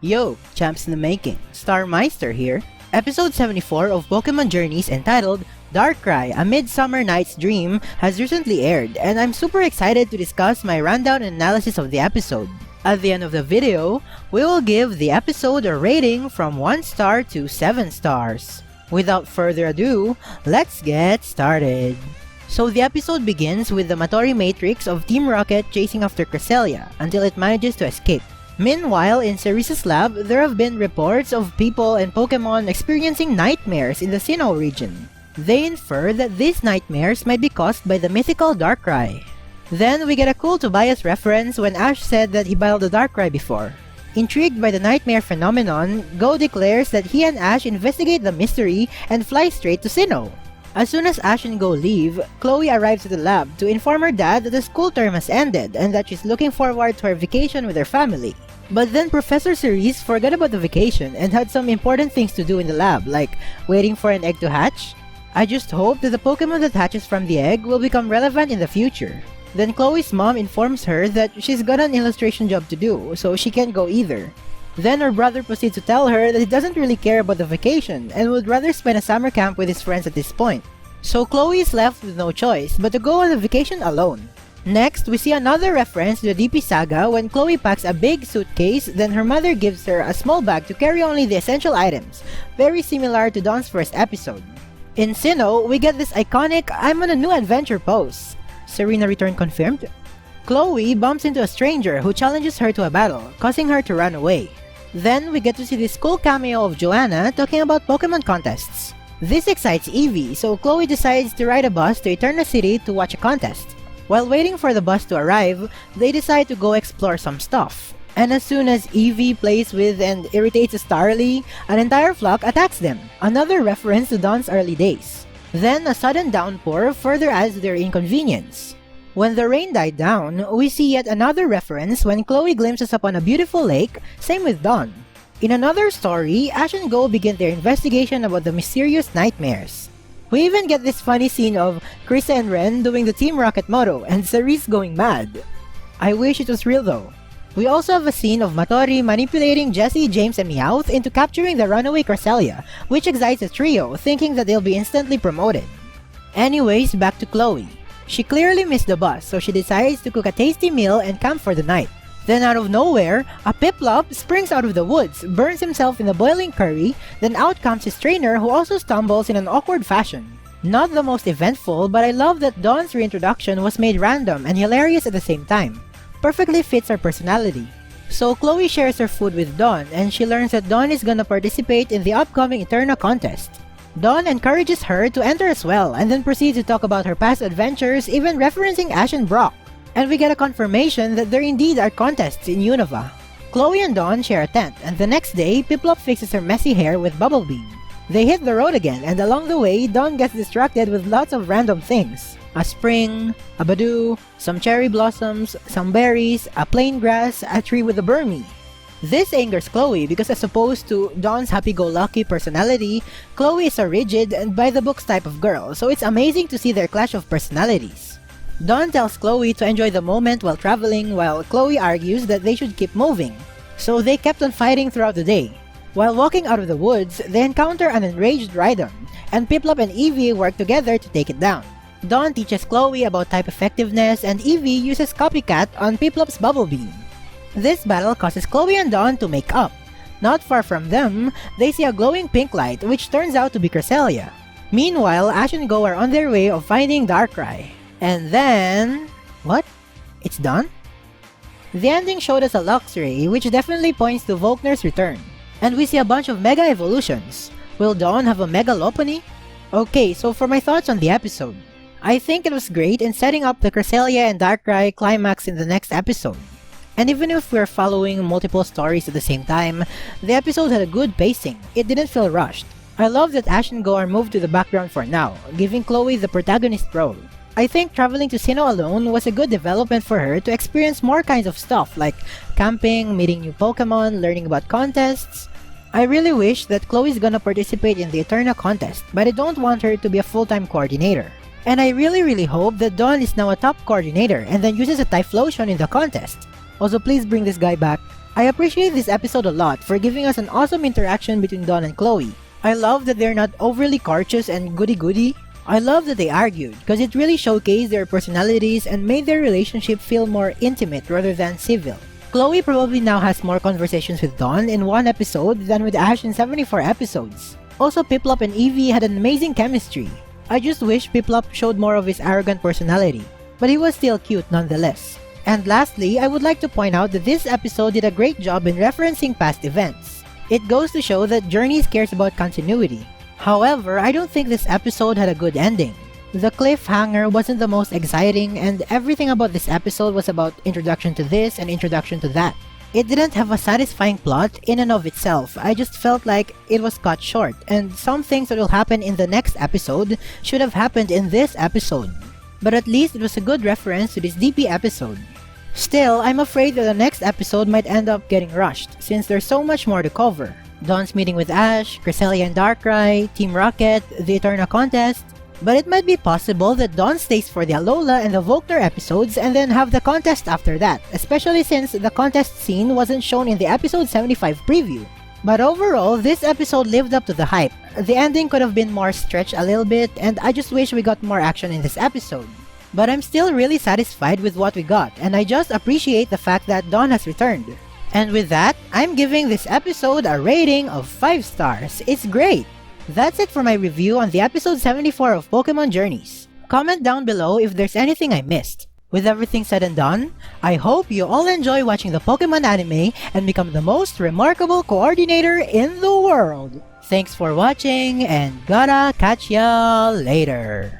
Yo, champs in the making, Starmeister here. Episode 74 of Pokemon Journeys entitled Darkrai, A Midsummer Night's Dream has recently aired, and I'm super excited to discuss my rundown and analysis of the episode. At the end of the video, we will give the episode a rating from 1 star to 7 stars. Without further ado, let's get started. So the episode begins with the Matori Matrix of Team Rocket chasing after Cresselia until it manages to escape. Meanwhile, in Cerise's lab, there have been reports of people and Pokemon experiencing nightmares in the Sinnoh region. They infer that these nightmares might be caused by the mythical Darkrai. Then we get a cool Tobias reference when Ash said that he battled the Darkrai before. Intrigued by the nightmare phenomenon, Go declares that he and Ash investigate the mystery and fly straight to Sinnoh. As soon as Ash and Go leave, Chloe arrives at the lab to inform her dad that the school term has ended and that she's looking forward to her vacation with her family. But then Professor Cerise forgot about the vacation and had some important things to do in the lab, like waiting for an egg to hatch. I just hope that the Pokemon that hatches from the egg will become relevant in the future. Then Chloe's mom informs her that she's got an illustration job to do, so she can't go either. Then her brother proceeds to tell her that he doesn't really care about the vacation and would rather spend a summer camp with his friends at this point. So Chloe is left with no choice but to go on the vacation alone. Next, we see another reference to the DP saga when Chloe packs a big suitcase, then her mother gives her a small bag to carry only the essential items, very similar to Dawn's first episode. In Sinnoh, we get this iconic "I'm on a new adventure" pose. Serena return confirmed? Chloe bumps into a stranger who challenges her to a battle, causing her to run away. Then we get to see this cool cameo of Joanna talking about Pokemon contests. This excites Eevee, so Chloe decides to ride a bus to Eterna City to watch a contest. While waiting for the bus to arrive, they decide to go explore some stuff. And as soon as Eevee plays with and irritates a Starly, an entire flock attacks them, another reference to Dawn's early days. Then a sudden downpour further adds to their inconvenience. When the rain died down, we see yet another reference when Chloe glimpses upon a beautiful lake, same with Dawn. In another story, Ash and Go begin their investigation about the mysterious nightmares. We even get this funny scene of Krista and Ren doing the Team Rocket motto and Cerise going mad. I wish it was real though. We also have a scene of Matori manipulating Jessie, James, and Meowth into capturing the runaway Cresselia, which excites the trio, thinking that they'll be instantly promoted. Anyways, back to Chloe. She clearly missed the bus, so she decides to cook a tasty meal and camp for the night. Then out of nowhere, a Piplup springs out of the woods, burns himself in a boiling curry, then out comes his trainer who also stumbles in an awkward fashion. Not the most eventful, but I love that Dawn's reintroduction was made random and hilarious at the same time. Perfectly fits her personality. So Chloe shares her food with Dawn, and she learns that Dawn is gonna participate in the upcoming Eterna contest. Dawn encourages her to enter as well, and then proceeds to talk about her past adventures, even referencing Ash and Brock. And we get a confirmation that there indeed are contests in Unova. Chloe and Dawn share a tent, and the next day, Piplup fixes her messy hair with Bubble Beam. They hit the road again, and along the way, Dawn gets distracted with lots of random things. A spring, a Badoo, some cherry blossoms, some berries, a plain grass, a tree with a Burmy. This angers Chloe because as opposed to Dawn's happy-go-lucky personality, Chloe is a rigid and by-the-books type of girl, so it's amazing to see their clash of personalities. Dawn tells Chloe to enjoy the moment while traveling, while Chloe argues that they should keep moving. So they kept on fighting throughout the day. While walking out of the woods, they encounter an enraged Rhydon, and Piplup and Eevee work together to take it down. Dawn teaches Chloe about type effectiveness, and Eevee uses Copycat on Piplup's Bubble Beam. This battle causes Chloe and Dawn to make up. Not far from them, they see a glowing pink light which turns out to be Cresselia. Meanwhile, Ash and Go are on their way of finding Darkrai. And then... what? It's done? The ending showed us a Luxray, which definitely points to Volkner's return. And we see a bunch of Mega Evolutions. Will Dawn have a Mega Lopunny? Okay, so for my thoughts on the episode. I think it was great in setting up the Cresselia and Darkrai climax in the next episode. And even if we're following multiple stories at the same time, the episode had a good pacing. It didn't feel rushed. I love that Ash and Go are moved to the background for now, giving Chloe the protagonist role. I think traveling to Sinnoh alone was a good development for her to experience more kinds of stuff like camping, meeting new Pokemon, learning about contests. I really wish that Chloe's gonna participate in the Eterna contest, but I don't want her to be a full-time coordinator. And I really hope that Dawn is now a top coordinator and then uses a Typhlosion in the contest. Also, please bring this guy back. I appreciate this episode a lot for giving us an awesome interaction between Dawn and Chloe. I love that they're not overly courteous and goody-goody. I love that they argued, because it really showcased their personalities and made their relationship feel more intimate rather than civil. Chloe probably now has more conversations with Dawn in one episode than with Ash in 74 episodes. Also, Piplup and Eevee had an amazing chemistry. I just wish Piplup showed more of his arrogant personality, but he was still cute nonetheless. And lastly, I would like to point out that this episode did a great job in referencing past events. It goes to show that Journeys cares about continuity. However, I don't think this episode had a good ending. The cliffhanger wasn't the most exciting, and everything about this episode was about introduction to this and introduction to that. It didn't have a satisfying plot in and of itself. I just felt like it was cut short, and some things that will happen in the next episode should have happened in this episode. But at least it was a good reference to this DP episode. Still, I'm afraid that the next episode might end up getting rushed, since there's so much more to cover. Dawn's meeting with Ash, Cresselia and Darkrai, Team Rocket, the Eterna contest. But it might be possible that Dawn stays for the Alola and the Volkner episodes and then have the contest after that, especially since the contest scene wasn't shown in the episode 75 preview. But overall, this episode lived up to the hype. The ending could have been more stretched a little bit, and I just wish we got more action in this episode. But I'm still really satisfied with what we got, and I just appreciate the fact that Dawn has returned. And with that, I'm giving this episode a rating of 5 stars. It's great! That's it for my review on the episode 74 of Pokemon Journeys. Comment down below if there's anything I missed. With everything said and done, I hope you all enjoy watching the Pokemon anime and become the most remarkable coordinator in the world. Thanks for watching, and gotta catch ya later.